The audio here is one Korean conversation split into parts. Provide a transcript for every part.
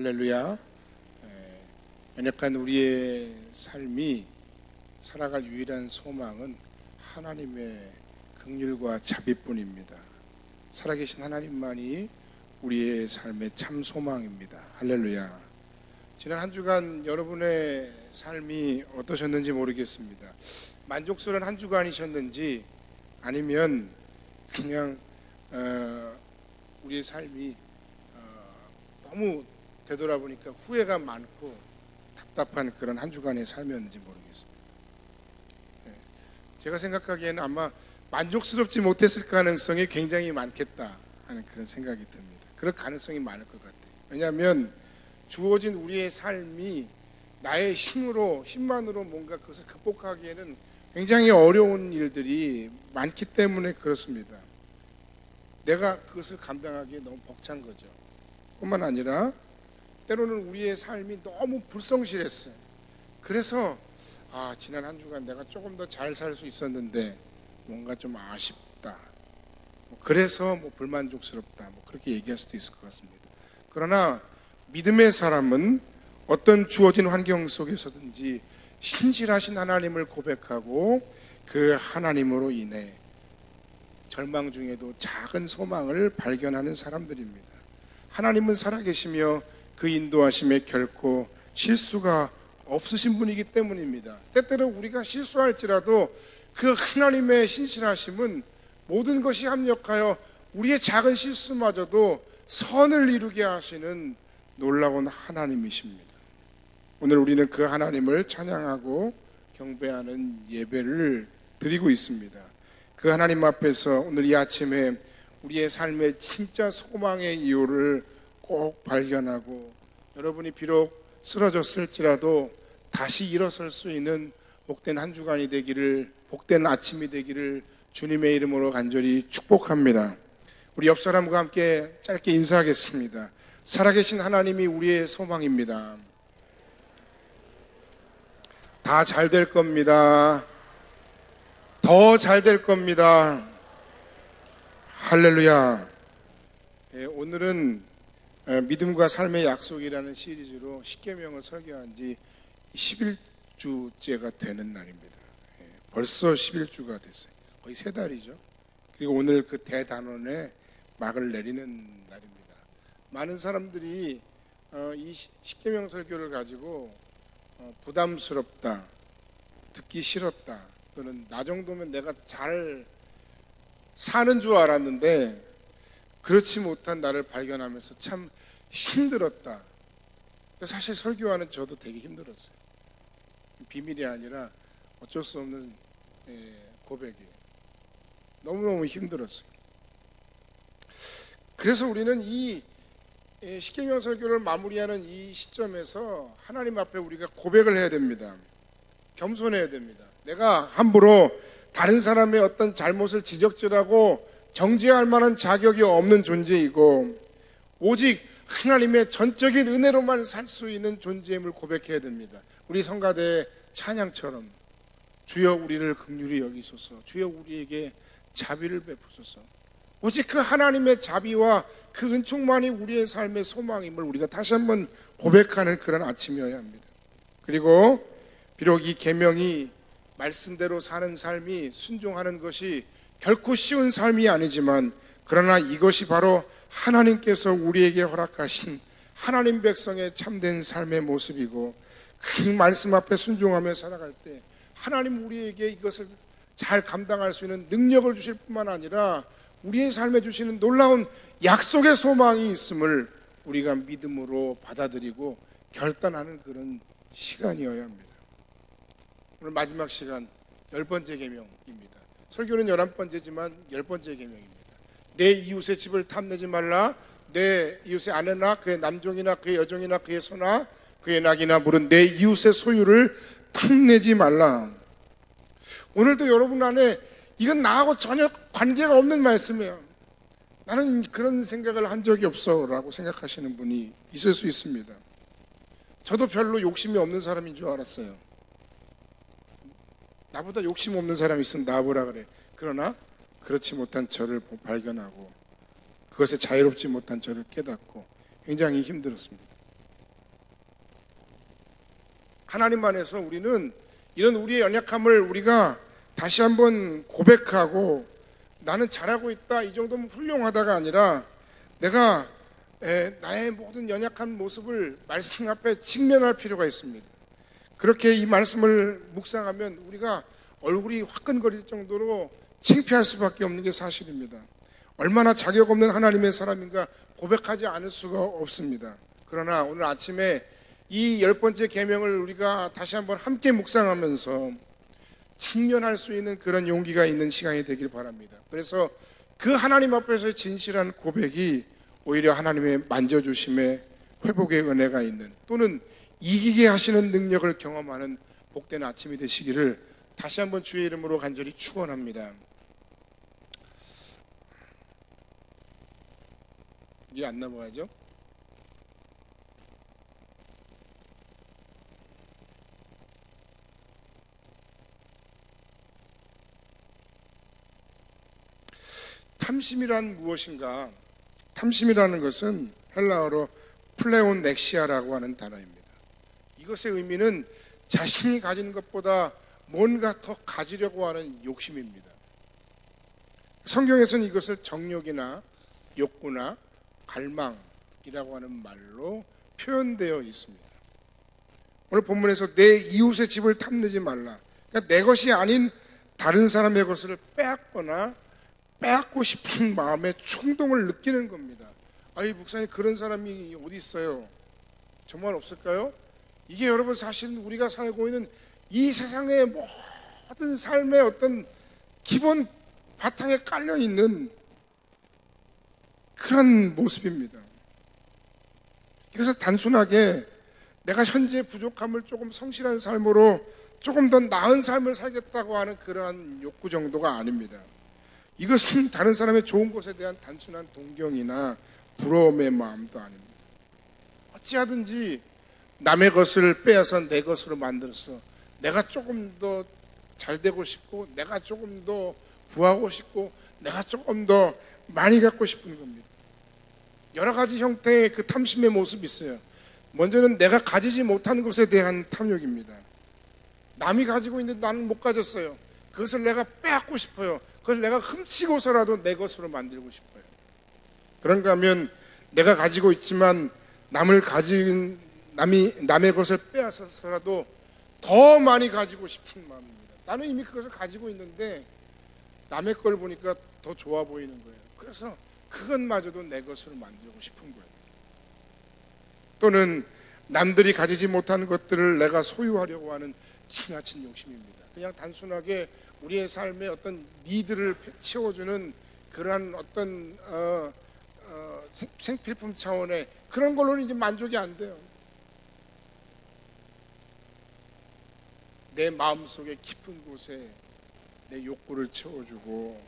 할렐루야. 연약한 우리의 삶이 살아갈 유일한 소망은 하나님의 긍휼과 자비뿐입니다. 살아계신 하나님만이 우리의 삶의 참 소망입니다. 할렐루야. 지난 한 주간 여러분의 삶이 어떠셨는지 모르겠습니다. 만족스러운 한 주간이셨는지 아니면 그냥 우리의 삶이 너무 되돌아보니까 후회가 많고 답답한 그런 한 주간의 삶이었는지 모르겠습니다. 제가 생각하기에는 아마 만족스럽지 못했을 가능성이 굉장히 많겠다 하는 그런 생각이 듭니다. 그럴 가능성이 많을 것 같아요. 왜냐하면 주어진 우리의 삶이 나의 힘만으로 뭔가 그것을 극복하기에는 굉장히 어려운 일들이 많기 때문에 그렇습니다. 내가 그것을 감당하기에 너무 벅찬 거죠. 뿐만 아니라 때로는 우리의 삶이 너무 불성실했어요. 그래서 지난 한 주간 내가 조금 더 잘 살 수 있었는데 뭔가 좀 아쉽다, 그래서 불만족스럽다, 그렇게 얘기할 수도 있을 것 같습니다. 그러나 믿음의 사람은 어떤 주어진 환경 속에서든지 신실하신 하나님을 고백하고 그 하나님으로 인해 절망 중에도 작은 소망을 발견하는 사람들입니다. 하나님은 살아계시며 그 인도하심에 결코 실수가 없으신 분이기 때문입니다. 때때로 우리가 실수할지라도 그 하나님의 신실하심은 모든 것이 합력하여 우리의 작은 실수마저도 선을 이루게 하시는 놀라운 하나님이십니다. 오늘 우리는 그 하나님을 찬양하고 경배하는 예배를 드리고 있습니다. 그 하나님 앞에서 오늘 이 아침에 우리의 삶의 진짜 소망의 이유를 꼭 발견하고, 여러분이 비록 쓰러졌을지라도 다시 일어설 수 있는 복된 한 주간이 되기를, 복된 아침이 되기를 주님의 이름으로 간절히 축복합니다. 우리 옆 사람과 함께 짧게 인사하겠습니다. 살아계신 하나님이 우리의 소망입니다. 다 잘 될 겁니다. 더 잘 될 겁니다. 할렐루야. 오늘은 믿음과 삶의 약속이라는 시리즈로 십계명을 설교한 지 11주째가 되는 날입니다. 벌써 11주가 됐어요. 거의 3달이죠. 그리고 오늘 그 대단원에 막을 내리는 날입니다. 많은 사람들이 이 십계명 설교를 가지고 부담스럽다, 듣기 싫었다, 또는 나 정도면 내가 잘 사는 줄 알았는데 그렇지 못한 나를 발견하면서 참 힘들었다. 사실 설교하는 저도 되게 힘들었어요. 비밀이 아니라 어쩔 수 없는 고백이에요. 너무너무 힘들었어요. 그래서 우리는 이 십계명 설교를 마무리하는 이 시점에서 하나님 앞에 우리가 고백을 해야 됩니다. 겸손해야 됩니다. 내가 함부로 다른 사람의 어떤 잘못을 지적질하고 정죄할 만한 자격이 없는 존재이고 오직 하나님의 전적인 은혜로만 살 수 있는 존재임을 고백해야 됩니다. 우리 성가대의 찬양처럼 주여 우리를 긍휼히 여기소서, 주여 우리에게 자비를 베푸소서. 오직 그 하나님의 자비와 그 은총만이 우리의 삶의 소망임을 우리가 다시 한번 고백하는 그런 아침이어야 합니다. 그리고 비록 이 계명이 말씀대로 사는 삶이, 순종하는 것이 결코 쉬운 삶이 아니지만, 그러나 이것이 바로 하나님께서 우리에게 허락하신 하나님 백성의 참된 삶의 모습이고, 그 말씀 앞에 순종하며 살아갈 때 하나님 우리에게 이것을 잘 감당할 수 있는 능력을 주실 뿐만 아니라 우리의 삶에 주시는 놀라운 약속의 소망이 있음을 우리가 믿음으로 받아들이고 결단하는 그런 시간이어야 합니다. 오늘 마지막 시간 10번째 계명입니다. 설교는 11번째지만 10번째 계명입니다. 내 이웃의 집을 탐내지 말라. 내 이웃의 아내나 그의 남종이나 그의 여종이나 그의 소나 그의 낙이나 물은 내 이웃의 소유를 탐내지 말라. 오늘도 여러분 안에 이건 나하고 전혀 관계가 없는 말씀이에요. 나는 그런 생각을 한 적이 없어 라고 생각하시는 분이 있을 수 있습니다. 저도 별로 욕심이 없는 사람인 줄 알았어요. 나보다 욕심 없는 사람이 있으면 나보라 그래. 그러나 그렇지 못한 저를 발견하고 그것에 자유롭지 못한 저를 깨닫고 굉장히 힘들었습니다. 하나님 안에서 우리는 이런 우리의 연약함을 우리가 다시 한번 고백하고 나는 잘하고 있다, 이 정도면 훌륭하다가 아니라 내가 나의 모든 연약한 모습을 말씀 앞에 직면할 필요가 있습니다. 그렇게 이 말씀을 묵상하면 우리가 얼굴이 화끈거릴 정도로 창피할 수밖에 없는 게 사실입니다. 얼마나 자격 없는 하나님의 사람인가 고백하지 않을 수가 없습니다. 그러나 오늘 아침에 이 10번째 계명을 우리가 다시 한번 함께 묵상하면서 직면할 수 있는 그런 용기가 있는 시간이 되길 바랍니다. 그래서 그 하나님 앞에서의 진실한 고백이 오히려 하나님의 만져주심에 회복의 은혜가 있는, 또는 이기게 하시는 능력을 경험하는 복된 아침이 되시기를 다시 한번 주의 이름으로 간절히 축원합니다. 이게 안 넘어가죠? 탐심이란 무엇인가? 탐심이라는 것은 헬라어로 플레온 넥시아라고 하는 단어입니다. 이것의 의미는 자신이 가진 것보다 뭔가 더 가지려고 하는 욕심입니다. 성경에서는 이것을 정욕이나 욕구나 갈망이라고 하는 말로 표현되어 있습니다. 오늘 본문에서 내 이웃의 집을 탐내지 말라, 그러니까 내 것이 아닌 다른 사람의 것을 빼앗거나 빼앗고 싶은 마음의 충동을 느끼는 겁니다. 아이 목사님, 그런 사람이 어디 있어요? 정말 없을까요? 이게 여러분 사실은 우리가 살고 있는 이 세상의 모든 삶의 어떤 기본 바탕에 깔려있는 그런 모습입니다. 그래서 단순하게 내가 현재 부족함을 조금 성실한 삶으로 조금 더 나은 삶을 살겠다고 하는 그러한 욕구 정도가 아닙니다. 이것은 다른 사람의 좋은 것에 대한 단순한 동경이나 부러움의 마음도 아닙니다. 어찌하든지 남의 것을 빼앗아 내 것으로 만들어서 내가 조금 더 잘 되고 싶고, 내가 조금 더 부하고 싶고, 내가 조금 더 많이 갖고 싶은 겁니다. 여러 가지 형태의 그 탐심의 모습이 있어요. 먼저는 내가 가지지 못한 것에 대한 탐욕입니다. 남이 가지고 있는데 나는 못 가졌어요. 그것을 내가 빼앗고 싶어요. 그걸 내가 훔치고서라도 내 것으로 만들고 싶어요. 그런가 하면 내가 가지고 있지만 남의 것을 빼앗아서라도 더 많이 가지고 싶은 마음입니다. 나는 이미 그것을 가지고 있는데 남의 걸 보니까 더 좋아 보이는 거예요. 그래서 그것마저도 내 것으로 만들고 싶은 거예요. 또는 남들이 가지지 못하는 것들을 내가 소유하려고 하는 지나친 욕심입니다. 그냥 단순하게 우리의 삶의 어떤 니드를 채워주는 그러한 어떤 생필품 차원의 그런 걸로는 이제 만족이 안 돼요. 내 마음속의 깊은 곳에 내 욕구를 채워주고,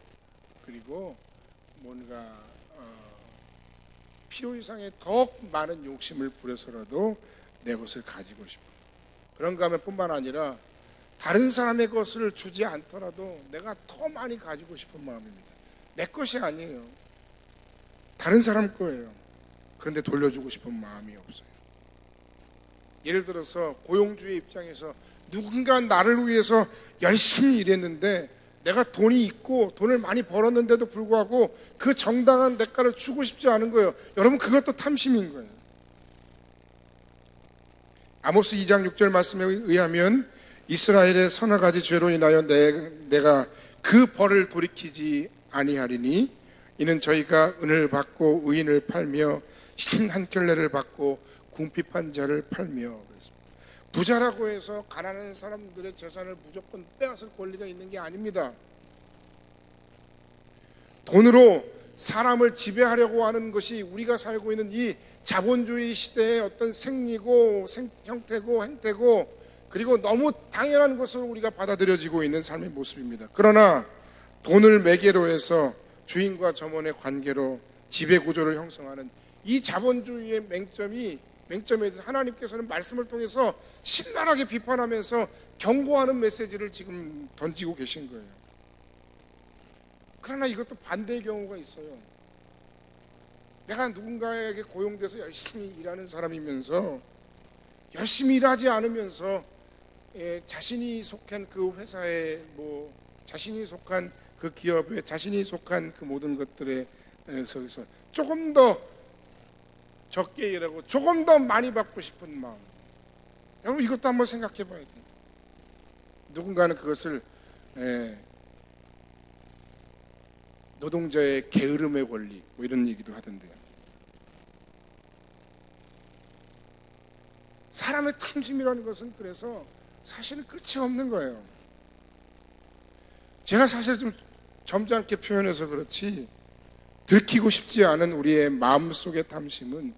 그리고 뭔가 필요 이상의 더 많은 욕심을 부려서라도 내 것을 가지고 싶어. 그런가 하면 뿐만 아니라 다른 사람의 것을 주지 않더라도 내가 더 많이 가지고 싶은 마음입니다. 내 것이 아니에요. 다른 사람 거예요. 그런데 돌려주고 싶은 마음이 없어요. 예를 들어서 고용주의 입장에서 누군가 나를 위해서 열심히 일했는데 내가 돈이 있고 돈을 많이 벌었는데도 불구하고 그 정당한 대가를 주고 싶지 않은 거예요. 여러분, 그것도 탐심인 거예요. 아모스 2장 6절 말씀에 의하면 이스라엘의 서너 가지 죄로 인하여 내가 그 벌을 돌이키지 아니하리니 이는 저희가 은을 받고 의인을 팔며 흰 한 켤레를 받고 궁핍한 자를 팔며. 그랬습니다. 부자라고 해서 가난한 사람들의 재산을 무조건 빼앗을 권리가 있는 게 아닙니다. 돈으로 사람을 지배하려고 하는 것이 우리가 살고 있는 이 자본주의 시대의 어떤 생리고 형태고 행태고, 그리고 너무 당연한 것으로 우리가 받아들여지고 있는 삶의 모습입니다. 그러나 돈을 매개로 해서 주인과 점원의 관계로 지배구조를 형성하는 이 자본주의의 맹점에 대해서 하나님께서는 말씀을 통해서 신랄하게 비판하면서 경고하는 메시지를 지금 던지고 계신 거예요. 그러나 이것도 반대의 경우가 있어요. 내가 누군가에게 고용돼서 열심히 일하는 사람이면서 열심히 일하지 않으면서 자신이 속한 그 회사에 뭐 자신이 속한 그 기업에 자신이 속한 그 모든 것들에 서서 조금 더 적게 일하고 조금 더 많이 받고 싶은 마음. 여러분 이것도 한번 생각해 봐야 돼요. 누군가는 그것을 노동자의 게으름의 권리 뭐 이런 얘기도 하던데요. 사람의 탐심이라는 것은 그래서 사실은 끝이 없는 거예요. 제가 사실 좀 점잖게 표현해서 그렇지 들키고 싶지 않은 우리의 마음속의 탐심은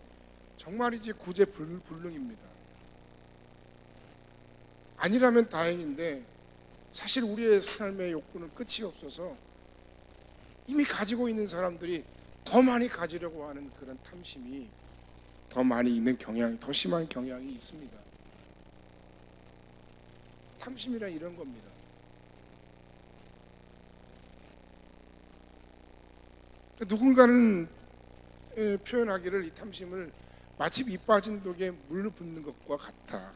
정말이지 구제불능입니다. 아니라면 다행인데 사실 우리의 삶의 욕구는 끝이 없어서 이미 가지고 있는 사람들이 더 많이 가지려고 하는 그런 탐심이 더 많이 있는 경향이, 더 심한 경향이 있습니다. 탐심이라 이런 겁니다. 누군가는 표현하기를 이 탐심을 마치 밑 빠진 독에 물을 붓는 것과 같아,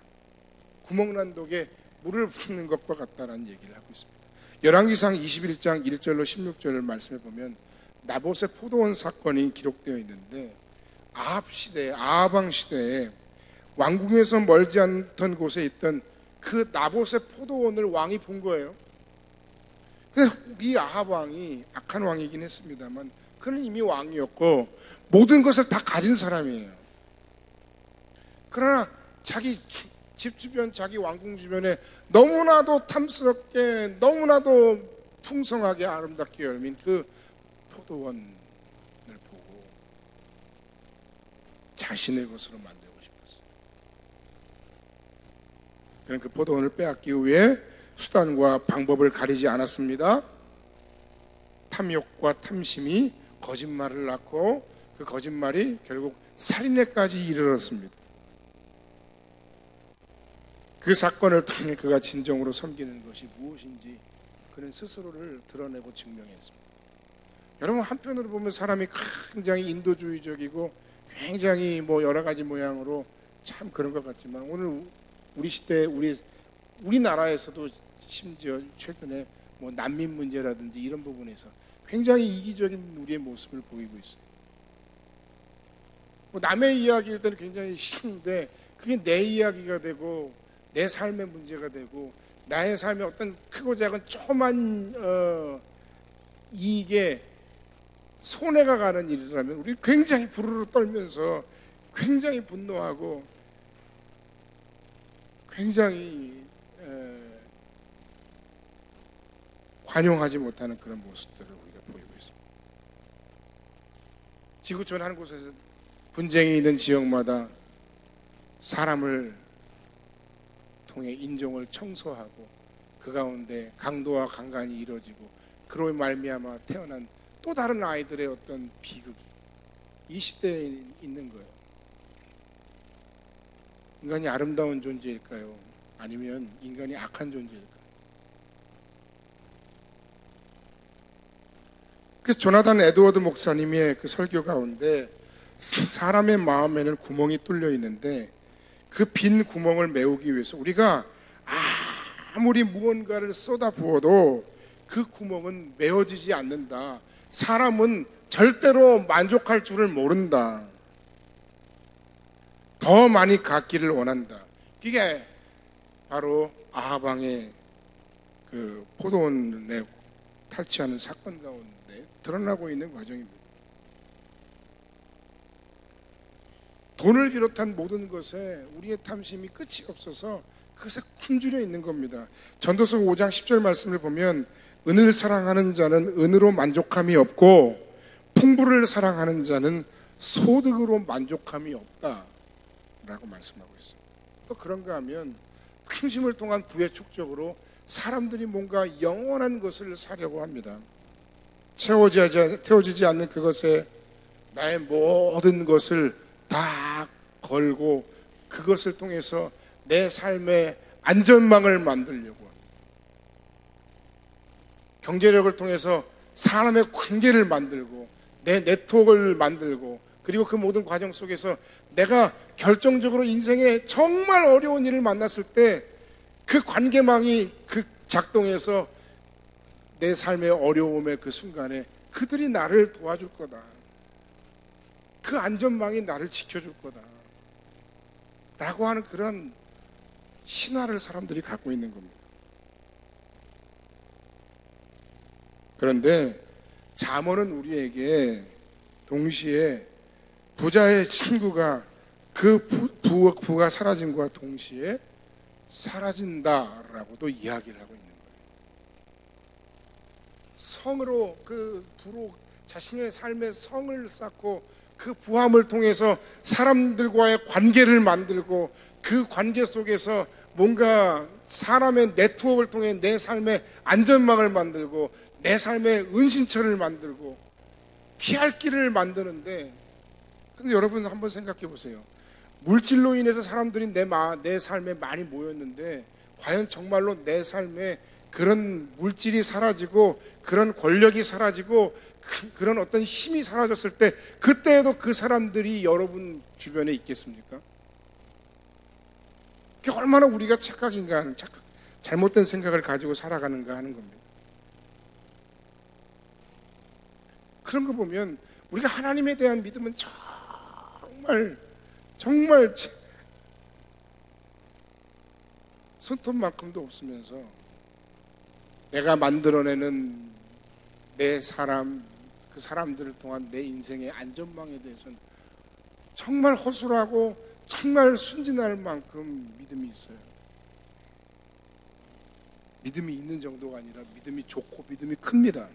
구멍난 독에 물을 붓는 것과 같다라는 얘기를 하고 있습니다. 열왕기상 21장 1절로 16절 말씀에 보면 나봇의 포도원 사건이 기록되어 있는데 아합 왕 시대에 왕궁에서 멀지 않던 곳에 있던 그 나봇의 포도원을 왕이 본 거예요. 이 아합 왕이 악한 왕이긴 했습니다만 그는 이미 왕이었고 모든 것을 다 가진 사람이에요. 그러나 자기 집 주변, 자기 왕궁 주변에 너무나도 탐스럽게 너무나도 풍성하게 아름답게 열린 그 포도원을 보고 자신의 것으로 만들고 싶었어요. 그는 그 포도원을 빼앗기기 위해 수단과 방법을 가리지 않았습니다. 탐욕과 탐심이 거짓말을 낳고 그 거짓말이 결국 살인에까지 이르렀습니다. 그 사건을 통해 그가 진정으로 섬기는 것이 무엇인지 그는 스스로를 드러내고 증명했습니다. 여러분 한편으로 보면 사람이 굉장히 인도주의적이고 굉장히 뭐 여러 가지 모양으로 참 그런 것 같지만 오늘 우리 시대 우리나라에서도 심지어 최근에 뭐 난민 문제라든지 이런 부분에서 굉장히 이기적인 우리의 모습을 보이고 있어요. 뭐 남의 이야기일 때는 굉장히 싫은데 그게 내 이야기가 되고 내 삶의 문제가 되고 나의 삶에 어떤 크고 작은 조그만 이익에 손해가 가는 일이라면 우리 굉장히 부르르 떨면서 굉장히 분노하고 굉장히 관용하지 못하는 그런 모습들을 우리가 보이고 있습니다. 지구촌 한 곳에서 분쟁이 있는 지역마다 사람을 통해 인종을 청소하고 그 가운데 강도와 강간이 이루어지고 그로 말미암아 태어난 또 다른 아이들의 어떤 비극이 이 시대에 있는 거예요. 인간이 아름다운 존재일까요? 아니면 인간이 악한 존재일까요? 그래서 조나단 에드워드 목사님의 그 설교 가운데 사람의 마음에는 구멍이 뚫려 있는데 그 빈 구멍을 메우기 위해서 우리가 아무리 무언가를 쏟아 부어도 그 구멍은 메워지지 않는다. 사람은 절대로 만족할 줄을 모른다. 더 많이 갖기를 원한다. 이게 바로 아합 왕의 그 포도원에 탈취하는 사건 가운데 드러나고 있는 과정입니다. 돈을 비롯한 모든 것에 우리의 탐심이 끝이 없어서 그것에 굶주려 있는 겁니다. 전도서 5장 10절 말씀을 보면 은을 사랑하는 자는 은으로 만족함이 없고 풍부를 사랑하는 자는 소득으로 만족함이 없다 라고 말씀하고 있어요. 또 그런가 하면 탐심을 통한 부의 축적으로 사람들이 뭔가 영원한 것을 사려고 합니다. 채워지지 않는 그것에 나의 모든 것을 다 걸고 그것을 통해서 내 삶의 안전망을 만들려고 합니다. 경제력을 통해서 사람의 관계를 만들고 내 네트워크를 만들고 그리고 그 모든 과정 속에서 내가 결정적으로 인생에 정말 어려운 일을 만났을 때 그 관계망이 그 작동해서 내 삶의 어려움의 그 순간에 그들이 나를 도와줄 거다. 그 안전망이 나를 지켜줄 거다. 라고 하는 그런 신화를 사람들이 갖고 있는 겁니다. 그런데 잠언은 우리에게 동시에 부자의 친구가 그 부가 사라짐과 동시에 사라진다라고도 이야기를 하고 있는 거예요. 성으로 그 부로 자신의 삶의 성을 쌓고 그 부함을 통해서 사람들과의 관계를 만들고 그 관계 속에서 뭔가 사람의 네트워크를 통해 내 삶의 안전망을 만들고 내 삶의 은신처를 만들고 피할 길을 만드는데, 근데 여러분 한번 생각해 보세요. 물질로 인해서 사람들이 내 삶에 많이 모였는데 과연 정말로 내 삶에 그런 물질이 사라지고 그런 권력이 사라지고 그런 어떤 힘이 사라졌을 때 그때에도 그 사람들이 여러분 주변에 있겠습니까? 그게 얼마나 우리가 잘못된 생각을 가지고 살아가는가 하는 겁니다. 그런 거 보면 우리가 하나님에 대한 믿음은 정말 손톱만큼도 없으면서 내가 만들어내는 내 사람, 그 사람들을 통한 내 인생의 안전망에 대해서는 정말 허술하고 정말 순진할 만큼 믿음이 있어요. 믿음이 있는 정도가 아니라 믿음이 좋고 믿음이 큽니다.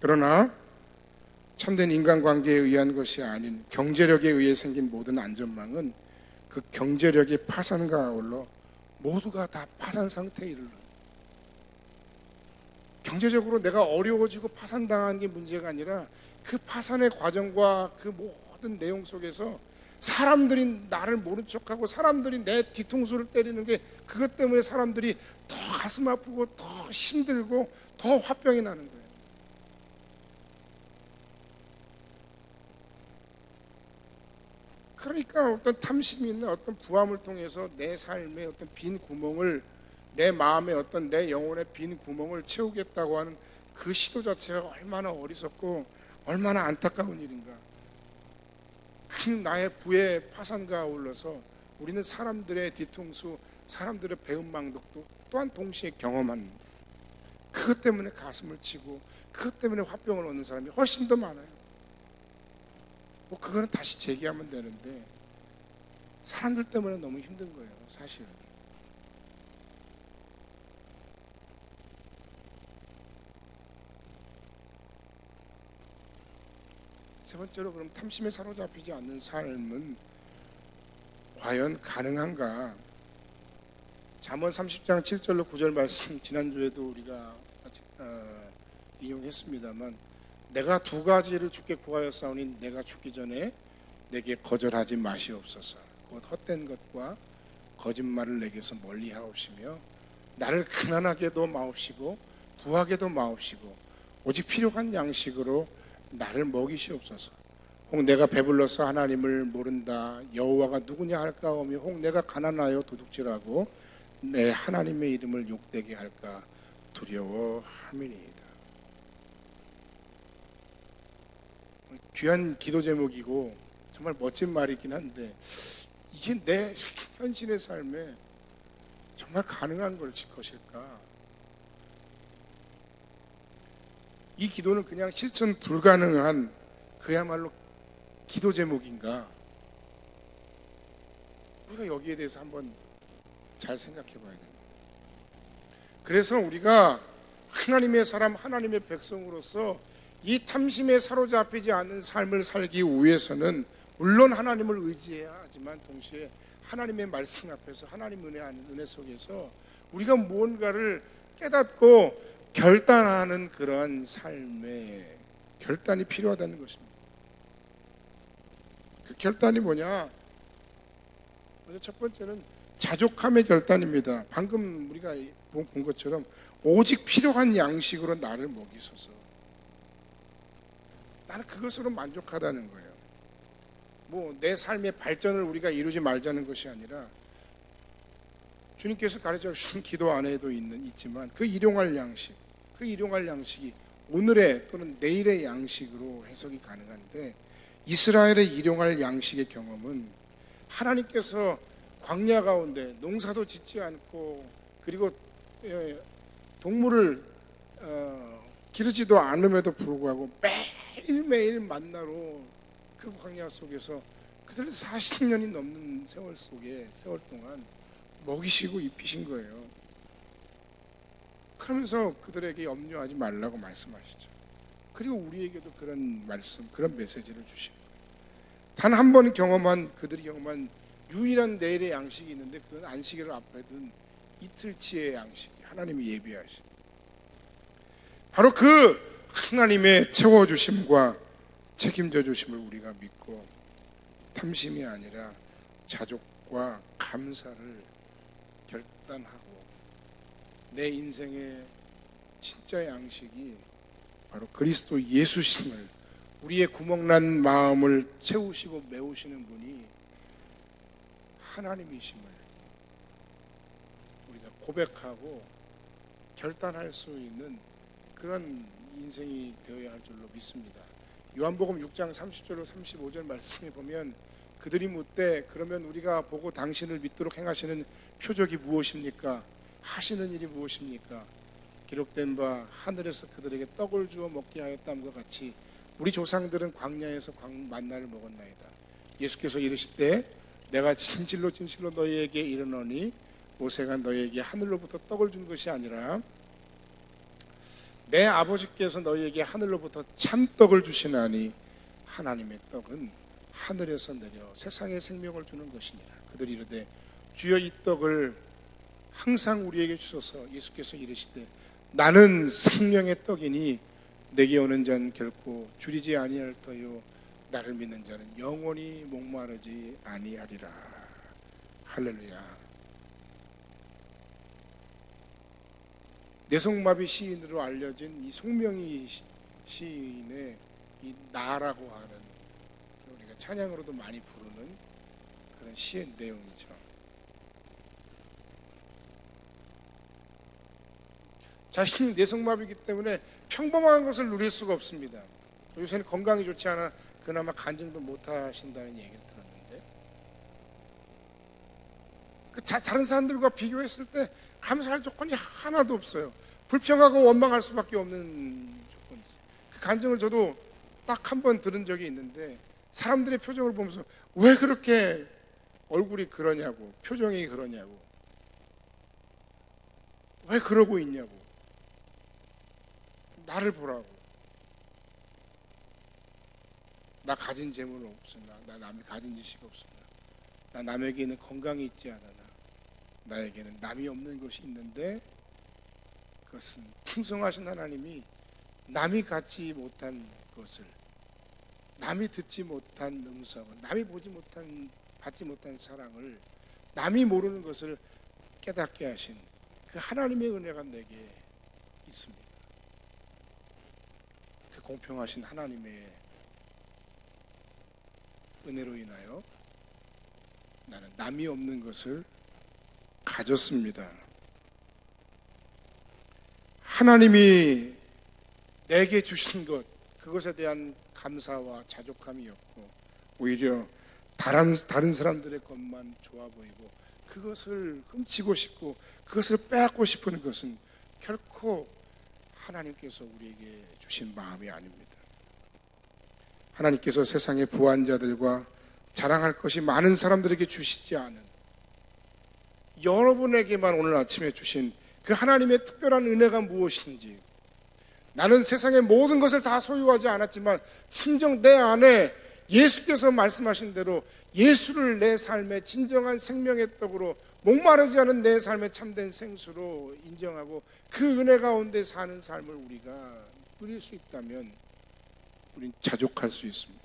그러나 참된 인간관계에 의한 것이 아닌 경제력에 의해 생긴 모든 안전망은 그 경제력의 파산과 아울러 모두가 다 파산 상태에 이르러, 경제적으로 내가 어려워지고 파산당하는 게 문제가 아니라 그 파산의 과정과 그 모든 내용 속에서 사람들이 나를 모른 척하고 사람들이 내 뒤통수를 때리는 게 그것 때문에 사람들이 더 가슴 아프고 더 힘들고 더 화병이 나는 거예요. 그러니까 어떤 탐심이 있는 어떤 부함을 통해서 내 삶의 어떤 빈 구멍을, 내 마음의 어떤 내 영혼의 빈 구멍을 채우겠다고 하는 그 시도 자체가 얼마나 어리석고 얼마나 안타까운 일인가. 그 나의 부의 파산과 아울러서 우리는 사람들의 뒤통수, 사람들의 배은망덕도 또한 동시에 경험한, 그것 때문에 가슴을 치고 그것 때문에 화병을 얻는 사람이 훨씬 더 많아요. 뭐 그거는 다시 제기하면 되는데 사람들 때문에 너무 힘든 거예요, 사실은. 세 번째로, 그럼 탐심에 사로잡히지 않는 삶은 과연 가능한가? 잠언 30장 7절로 9절 말씀 지난주에도 우리가 인용했습니다만, 내가 두 가지를 주께 구하였사오니 내가 죽기 전에 내게 거절하지 마시옵소서. 곧 헛된 것과 거짓말을 내게서 멀리 하옵시며 나를 가난하게도 마옵시고 부하게도 마옵시고 오직 필요한 양식으로 나를 먹이시옵소서. 혹 내가 배불러서 하나님을 모른다, 여호와가 누구냐 할까 하며 혹 내가 가난하여 도둑질하고 내 하나님의 이름을 욕되게 할까 두려워함이니이다. 귀한 기도 제목이고 정말 멋진 말이긴 한데, 이게 내 현실의 삶에 정말 가능한 것일까? 이 기도는 그냥 실천 불가능한 그야말로 기도 제목인가? 우리가 여기에 대해서 한번 잘 생각해 봐야 됩니다. 그래서 우리가 하나님의 사람, 하나님의 백성으로서 이 탐심에 사로잡히지 않는 삶을 살기 위해서는 물론 하나님을 의지해야 하지만 동시에 하나님의 말씀 앞에서 하나님 은혜 속에서 우리가 무언가를 깨닫고 결단하는 그러한 삶의 결단이 필요하다는 것입니다. 그 결단이 뭐냐? 첫 번째는 자족함의 결단입니다. 방금 우리가 본 것처럼 오직 필요한 양식으로 나를 먹이소서. 나는 그것으로 만족하다는 거예요. 뭐 내 삶의 발전을 우리가 이루지 말자는 것이 아니라 주님께서 가르쳐 주신 기도 안에도 있지만 그 일용할 양식이 오늘의 또는 내일의 양식으로 해석이 가능한데, 이스라엘의 일용할 양식의 경험은 하나님께서 광야 가운데 농사도 짓지 않고 그리고 동물을 기르지도 않음에도 불구하고 매일매일 만나로 그 광야 속에서 그들 40년이 넘는 세월 동안 먹이시고 입히신 거예요. 그러면서 그들에게 염려하지 말라고 말씀하시죠. 그리고 우리에게도 그런 말씀, 그런 메시지를 주시는 거예요. 단 한 번 그들이 경험한 유일한 내일의 양식이 있는데, 그건 안식일을 앞에 둔 이틀치의 양식이 하나님이 예비하신, 바로 그 하나님의 채워주심과 책임져 주심을 우리가 믿고 탐심이 아니라 자족과 감사를 결단하고, 내 인생의 진짜 양식이 바로 그리스도 예수심을, 우리의 구멍난 마음을 채우시고 메우시는 분이 하나님이심을 우리가 고백하고 결단할 수 있는 그런 인생이 되어야 할 줄로 믿습니다. 요한복음 6장 30절로 35절 말씀에 보면 그들이 묻되, 그러면 우리가 보고 당신을 믿도록 행하시는 표적이 무엇입니까? 하시는 일이 무엇입니까? 기록된 바 하늘에서 그들에게 떡을 주어 먹게 하였다함과 같이 우리 조상들은 광야에서 만나를 먹었나이다. 예수께서 이르시되, 내가 진실로 너희에게 이르노니 모세가 너희에게 하늘로부터 떡을 준 것이 아니라 내 아버지께서 너희에게 하늘로부터 참떡을 주시나니, 하나님의 떡은 하늘에서 내려 세상에 생명을 주는 것이니라. 그들이 이르되, 주여 이 떡을 항상 우리에게 주소서. 예수께서 이르시되, 나는 생명의 떡이니 내게 오는 자는 결코 줄이지 아니할 터요 나를 믿는 자는 영원히 목마르지 아니하리라. 할렐루야. 뇌성마비 시인으로 알려진 이 송명희 시인의 이 나라고 하는, 우리가 찬양으로도 많이 부르는 그런 시의 내용이죠. 자신이 뇌성마비이기 때문에 평범한 것을 누릴 수가 없습니다. 요새는 건강이 좋지 않아 그나마 간증도 못 하신다는 얘기를 들었는데, 다른 사람들과 비교했을 때 감사할 조건이 하나도 없어요. 불평하고 원망할 수밖에 없는 조건이 있어요. 그 간증을 저도 딱 한 번 들은 적이 있는데, 사람들의 표정을 보면서 왜 그렇게 얼굴이 그러냐고, 표정이 그러냐고, 왜 그러고 있냐고, 나를 보라고, 나 가진 재물은 없으나, 나 남이 가진 지식이 없으나, 나 남에게는 건강이 있지 않으나, 나에게는 남이 없는 것이 있는데, 그것은 풍성하신 하나님이 남이 갖지 못한 것을, 남이 듣지 못한 음성을, 남이 받지 못한 사랑을, 남이 모르는 것을 깨닫게 하신 그 하나님의 은혜가 내게 있습니다. 그 공평하신 하나님의 은혜로 인하여 나는 남이 없는 것을 가졌습니다. 하나님이 내게 주신 것, 그것에 대한 감사와 자족함이었고, 오히려 다른 사람들의 것만 좋아 보이고 그것을 훔치고 싶고 그것을 빼앗고 싶은 것은 결코 하나님께서 우리에게 주신 마음이 아닙니다. 하나님께서 세상의 부한 자들과 자랑할 것이 많은 사람들에게 주시지 않은, 여러분에게만 오늘 아침에 주신 그 하나님의 특별한 은혜가 무엇인지, 나는 세상의 모든 것을 다 소유하지 않았지만 진정 내 안에 예수께서 말씀하신 대로 예수를 내 삶의 진정한 생명의 떡으로, 목마르지 않은 내 삶의 참된 생수로 인정하고 그 은혜 가운데 사는 삶을 우리가 누릴 수 있다면 우린 자족할 수 있습니다.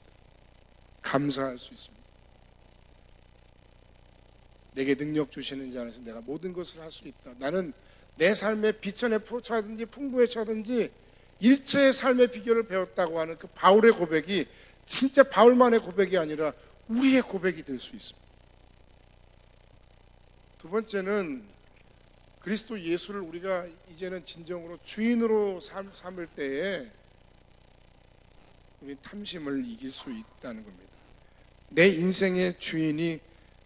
감사할 수 있습니다. 내게 능력 주시는 자 안에서 내가 모든 것을 할 수 있다. 나는 내 삶의 비천에 처하든지 풍부에 처하든지 일체의 삶의 비결을 배웠다고 하는 그 바울의 고백이 진짜 바울만의 고백이 아니라 우리의 고백이 될 수 있습니다. 두 번째는 그리스도 예수를 우리가 이제는 진정으로 주인으로 삼을 때에 우리 탐심을 이길 수 있다는 겁니다. 내 인생의 주인이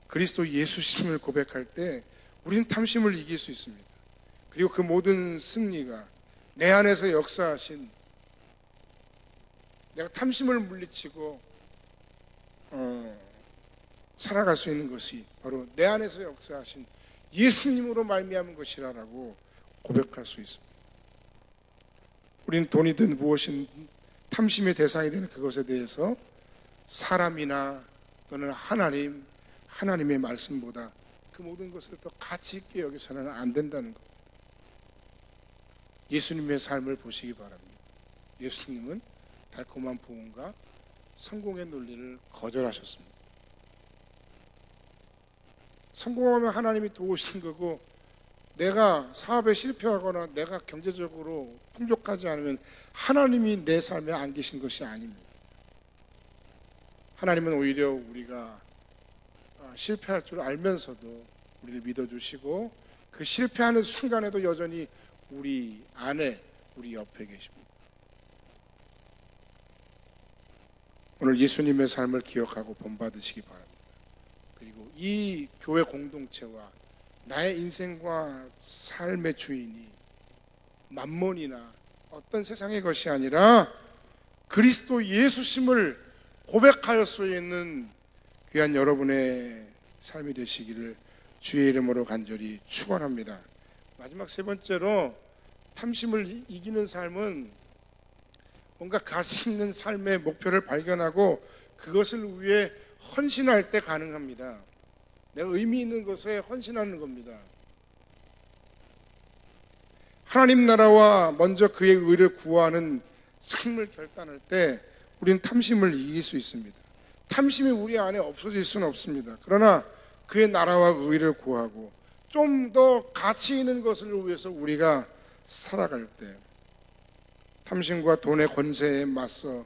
그리스도 예수심을 고백할 때 우리는 탐심을 이길 수 있습니다. 그리고 그 모든 승리가 내 안에서 역사하신, 내가 탐심을 물리치고 살아갈 수 있는 것이 바로 내 안에서 역사하신 예수님으로 말미암은 것이라고 고백할 수 있습니다. 우리는 돈이든 무엇이든 탐심의 대상이 되는 그것에 대해서 사람이나 또는 하나님의 말씀보다 그 모든 것을 더 가치 있게 여기서는 안 된다는 것. 예수님의 삶을 보시기 바랍니다. 예수님은 달콤한 부흥과 성공의 논리를 거절하셨습니다. 성공하면 하나님이 도우시는 거고, 내가 사업에 실패하거나 내가 경제적으로 풍족하지 않으면 하나님이 내 삶에 안 계신 것이 아닙니다. 하나님은 오히려 우리가 실패할 줄 알면서도 우리를 믿어주시고, 그 실패하는 순간에도 여전히 우리 안에, 우리 옆에 계십니다. 오늘 예수님의 삶을 기억하고 본받으시기 바랍니다. 그리고 이 교회 공동체와 나의 인생과 삶의 주인이 만몬이나 어떤 세상의 것이 아니라 그리스도 예수심을 고백할 수 있는 귀한 여러분의 삶이 되시기를 주의 이름으로 간절히 축원합니다. 마지막 세 번째로, 탐심을 이기는 삶은 뭔가 가치 있는 삶의 목표를 발견하고 그것을 위해 헌신할 때 가능합니다. 내가 의미 있는 것에 헌신하는 겁니다. 하나님 나라와 먼저 그의 의를 구하는 삶을 결단할 때 우리는 탐심을 이길 수 있습니다. 탐심이 우리 안에 없어질 수는 없습니다. 그러나 그의 나라와 의를 구하고 좀 더 가치 있는 것을 위해서 우리가 살아갈 때, 탐심과 돈의 권세에 맞서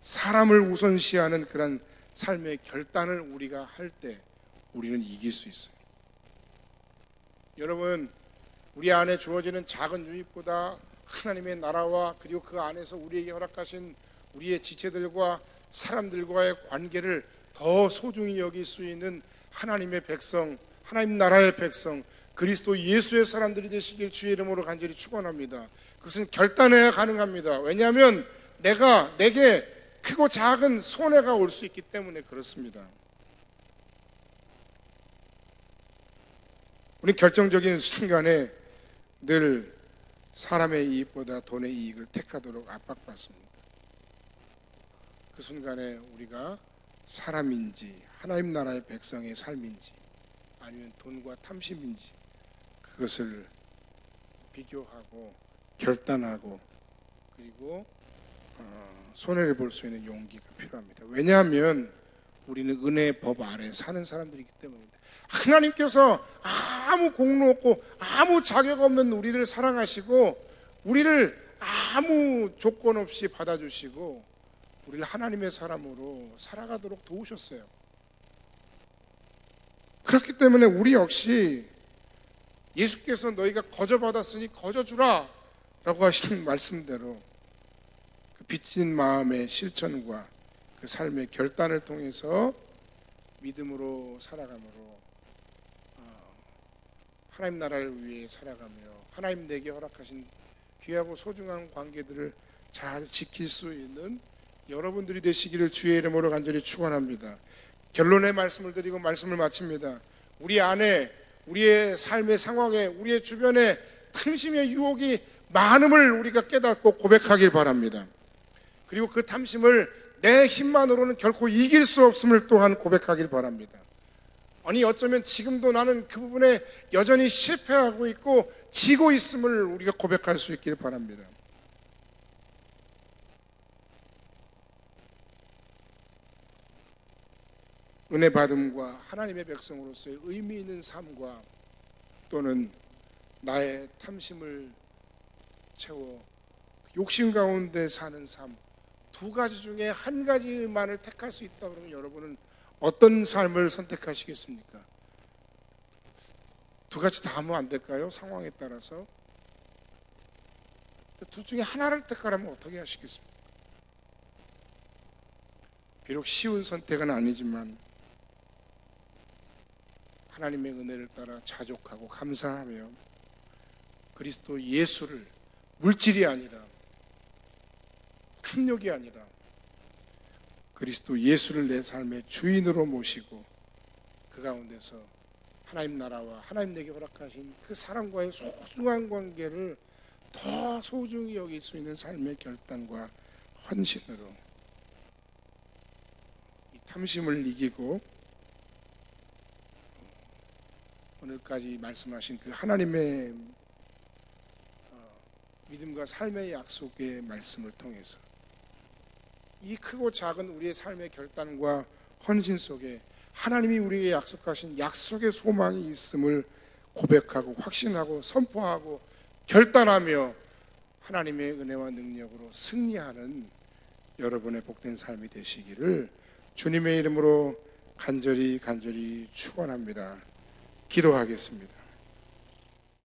사람을 우선시하는 그런 삶의 결단을 우리가 할 때 우리는 이길 수 있어요. 여러분, 우리 안에 주어지는 작은 유익보다 하나님의 나라와 그리고 그 안에서 우리에게 허락하신 우리의 지체들과 사람들과의 관계를 더 소중히 여길 수 있는 하나님의 백성, 하나님 나라의 백성, 그리스도 예수의 사람들이 되시길 주의 이름으로 간절히 축원합니다. 그것은 결단해야 가능합니다. 왜냐하면 내게 크고 작은 손해가 올 수 있기 때문에 그렇습니다. 우리 결정적인 순간에 늘 사람의 이익보다 돈의 이익을 택하도록 압박받습니다. 그 순간에 우리가 사람인지 하나님 나라의 백성의 삶인지 아니면 돈과 탐심인지 그것을 비교하고 결단하고 그리고 손해를 볼 수 있는 용기가 필요합니다. 왜냐하면 우리는 은혜의 법 아래 사는 사람들이기 때문입니다. 하나님께서 아무 공로 없고 아무 자격 없는 우리를 사랑하시고 우리를 아무 조건 없이 받아주시고 우리를 하나님의 사람으로 살아가도록 도우셨어요. 그렇기 때문에 우리 역시 예수께서 너희가 거저받았으니 거저주라 라고 하신 말씀대로 그 빚진 마음의 실천과 그 삶의 결단을 통해서 믿음으로 살아가므로 하나님 나라를 위해 살아가며 하나님 내게 허락하신 귀하고 소중한 관계들을 잘 지킬 수 있는 여러분들이 되시기를 주의 이름으로 간절히 축원합니다. 결론의 말씀을 드리고 말씀을 마칩니다. 우리 안에 우리의 삶의 상황에 우리의 주변에 탐심의 유혹이 많음을 우리가 깨닫고 고백하길 바랍니다. 그리고 그 탐심을 내 힘만으로는 결코 이길 수 없음을 또한 고백하길 바랍니다. 아니 어쩌면 지금도 나는 그 부분에 여전히 실패하고 있고 지고 있음을 우리가 고백할 수 있길 바랍니다. 은혜 받음과 하나님의 백성으로서의 의미 있는 삶과 또는 나의 탐심을 채워 욕심 가운데 사는 삶, 두 가지 중에 한 가지만을 택할 수 있다 그러면 여러분은 어떤 삶을 선택하시겠습니까? 두 가지 다 하면 안 될까요? 상황에 따라서. 둘 중에 하나를 택하라면 어떻게 하시겠습니까? 비록 쉬운 선택은 아니지만 하나님의 은혜를 따라 자족하고 감사하며 그리스도 예수를 물질이 아니라 탐욕이 아니라 그리스도 예수를 내 삶의 주인으로 모시고 그 가운데서 하나님 나라와 하나님 내게 허락하신 그 사람과의 소중한 관계를 더 소중히 여길 수 있는 삶의 결단과 헌신으로 이 탐심을 이기고 오늘까지 말씀하신 그 하나님의 믿음과 삶의 약속의 말씀을 통해서 이 크고 작은 우리의 삶의 결단과 헌신 속에 하나님이 우리에게 약속하신 약속의 소망이 있음을 고백하고 확신하고 선포하고 결단하며 하나님의 은혜와 능력으로 승리하는 여러분의 복된 삶이 되시기를 주님의 이름으로 간절히 축원합니다. 기도하겠습니다.